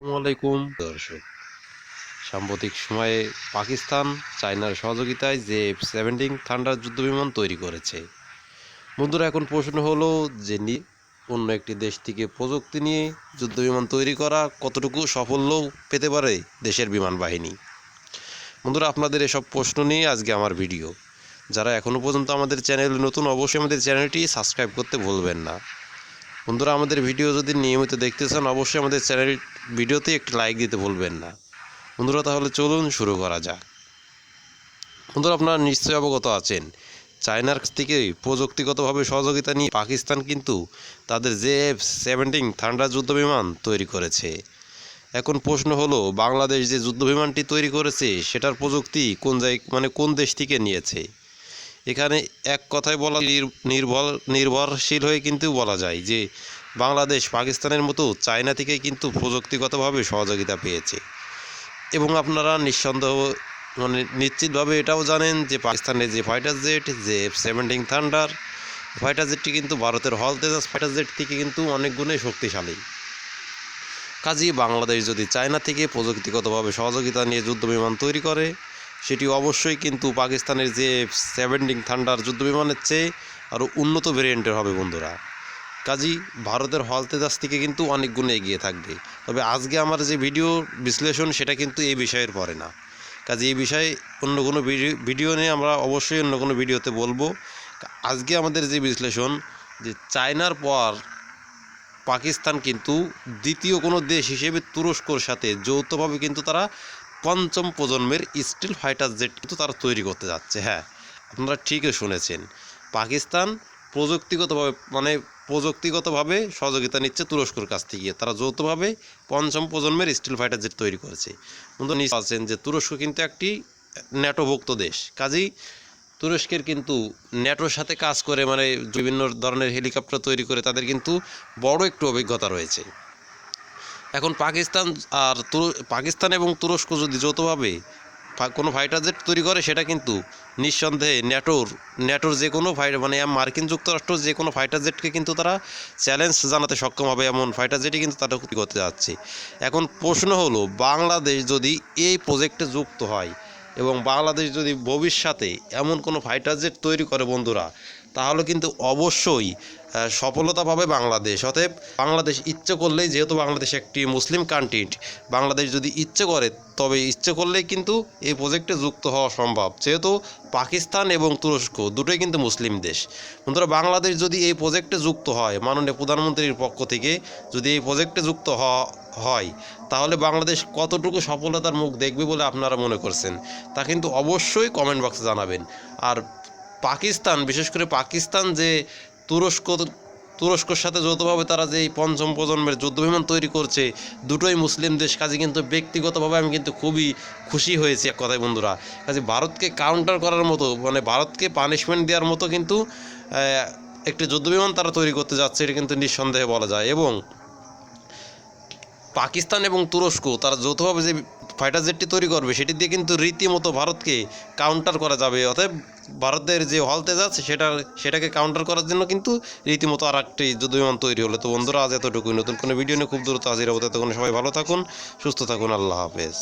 আসসালামু আলাইকুম দর্শক। সাম্প্রতিক সময়ে পাকিস্তান চায়নার সহযোগিতায় যে F-17 থান্ডার যুদ্ধবিমান তৈরি করেছে। বন্ধুরা, এখন প্রশ্ন হলো যে অন্য একটি দেশ থেকে প্রযুক্তি নিয়ে যুদ্ধবিমান তৈরি করা কতটুকু সাফল্য পেতে পারে দেশের বিমান বাহিনী। বন্ধুরা, আপনাদের এসব প্রশ্ন নিয়ে আজকে আমার ভিডিও। যারা এখনও পর্যন্ত আমাদের চ্যানেলে নতুন, অবশ্যই আমাদের চ্যানেলটি সাবস্ক্রাইব করতে ভুলবেন না। বন্ধুরা, আমাদের ভিডিও যদি নিয়মিত দেখতে চান, অবশ্যই আমাদের চ্যানেল ভিডিওতে একটি লাইক দিতে ভুলবেন না। বন্ধুরা, তাহলে চলুন শুরু করা যাক। বন্ধুরা, আপনারা নিশ্চয়ই অবগত আছেন, চায়নার কাছ থেকে প্রযুক্তিগতভাবে সহযোগিতা নিয়ে পাকিস্তান কিন্তু তাদের F-17 থান্ডার যুদ্ধবিমান তৈরি করেছে। এখন প্রশ্ন হলো, বাংলাদেশ যে যুদ্ধবিমানটি তৈরি করেছে সেটার প্রযুক্তি কোন দেশ থেকে নিয়েছে। এখানে এক কথায় বলা নির্ভরশীল হয়ে কিন্তু বলা যায় যে বাংলাদেশ পাকিস্তানের মতো চায়না থেকে কিন্তু প্রযুক্তিগতভাবে সহযোগিতা পেয়েছে। এবং আপনারা নিঃসন্দেহ নিশ্চিতভাবে এটাও জানেন যে পাকিস্তানের যে ফাইটার জেট যে F-17 থান্ডার ফাইটার জেটটি কিন্তু ভারতের হল তেজাস ফাইটার জেট থেকে কিন্তু অনেক গুণে শক্তিশালী। কাজেই বাংলাদেশ যদি চায়না থেকে প্রযুক্তিগতভাবে সহযোগিতা নিয়ে যুদ্ধবিমান তৈরি করে, সেটি অবশ্যই কিন্তু পাকিস্তানের যে F-17 থান্ডার যুদ্ধবিমানের চেয়ে আরও উন্নত ভেরিয়েন্টের হবে বন্ধুরা। কাজেই ভারতের হল তেজাস থেকে কিন্তু অনেক গুণে এগিয়ে থাকবে। তবে আজকে আমার যে ভিডিও বিশ্লেষণ সেটা কিন্তু এই বিষয়ের পরে না। কাজে এই বিষয়ে অন্য কোনো ভিডিও নিয়ে আমরা অবশ্যই অন্য কোনো ভিডিওতে বলবো। আজকে আমাদের যে বিশ্লেষণ, যে চায়নার পর পাকিস্তান কিন্তু দ্বিতীয় কোনো দেশ হিসেবে তুরস্কর সাথে যৌথভাবে কিন্তু তারা পঞ্চম প্রজন্মের স্টিল ফাইটার জেট কিন্তু তারা তৈরি করতে যাচ্ছে। হ্যাঁ, আপনারা ঠিকই শুনেছেন, পাকিস্তান প্রযুক্তিগতভাবে সহযোগিতা নিচ্ছে তুরস্কর কাছ থেকে। তারা যৌথভাবে পঞ্চম প্রজন্মের স্টিল ফাইটার জেট তৈরি করেছে। কিন্তু নিশ্চয় আছেন যে তুরস্ক কিন্তু একটি ন্যাটোভুক্ত দেশ। কাজেই তুরস্কের কিন্তু ন্যাটোর সাথে কাজ করে বিভিন্ন ধরনের হেলিকপ্টার তৈরি করে তাদের কিন্তু বড় একটু অভিজ্ঞতা রয়েছে। এখন পাকিস্তান এবং তুরস্ক যদি যৌথভাবে কোনো ফাইটার জেট তৈরি করে, সেটা কিন্তু নিঃসন্দেহে ন্যাটোর যে কোনো মার্কিন যুক্তরাষ্ট্র যে কোনো ফাইটার জেটকে কিন্তু তারা চ্যালেঞ্জ জানাতে সক্ষম হবে। এমন ফাইটার জেটই কিন্তু তারা তৈরি করতে যাচ্ছে। এখন প্রশ্ন হলো, বাংলাদেশ যদি এই প্রজেক্টে যুক্ত হয় এবং বাংলাদেশ যদি ভবিষ্যতে এমন কোনো ফাইটার জেট তৈরি করে বন্ধুরা, তাহলে কিন্তু অবশ্যই সফলতা পাবে বাংলাদেশ। অতএব বাংলাদেশ ইচ্ছে করলেই, যেহেতু বাংলাদেশ একটি মুসলিম কান্ট্রি, বাংলাদেশ যদি ইচ্ছে করে, তবে ইচ্ছে করলেই কিন্তু এই প্রজেক্টে যুক্ত হওয়া সম্ভব। যেহেতু পাকিস্তান এবং তুরস্ক দুটোই কিন্তু মুসলিম দেশ। বন্ধুরা, বাংলাদেশ যদি এই প্রজেক্টে যুক্ত হয়, মাননীয় প্রধানমন্ত্রীর পক্ষ থেকে যদি এই প্রজেক্টে যুক্ত হয়, তাহলে বাংলাদেশ কতটুকু সফলতার মুখ দেখবে বলে আপনারা মনে করছেন, তা কিন্তু অবশ্যই কমেন্ট বক্সে জানাবেন। আর পাকিস্তান, বিশেষ করে পাকিস্তান যে তুরস্কর সাথে যৌথভাবে তারা যে এই পঞ্চম প্রজন্মের যুদ্ধবিমান তৈরি করছে, দুটোই মুসলিম দেশ। কাজে কিন্তু ব্যক্তিগতভাবে আমি কিন্তু খুবই খুশি হয়েছি এক কথায় বন্ধুরা। কাজে ভারতকে কাউন্টার করার মতো, ভারতকে পানিশমেন্ট দেওয়ার মতো কিন্তু একটি যুদ্ধবিমান তারা তৈরি করতে যাচ্ছে, এটা কিন্তু নিঃসন্দেহে বলা যায়। এবং পাকিস্তান এবং তুরস্ক তারা যৌথভাবে যে ফাইটার জেটটি তৈরি করবে, সেটি দিয়ে কিন্তু রীতিমতো ভারতকে কাউন্টার করা যাবে। অতএব ভারতের যে হল তেজাস সেটাকে কাউন্টার করার জন্য কিন্তু রীতিমতো আর একটি যুদ্ধবিমান তৈরি হলো। তো বন্ধুরা, আজ এতটুকুই। নতুন কোনো ভিডিও নিয়ে খুব দ্রুত হাজির হবো। ততক্ষণ সবাই ভালো থাকুন, সুস্থ থাকুন। আল্লাহ হাফেজ।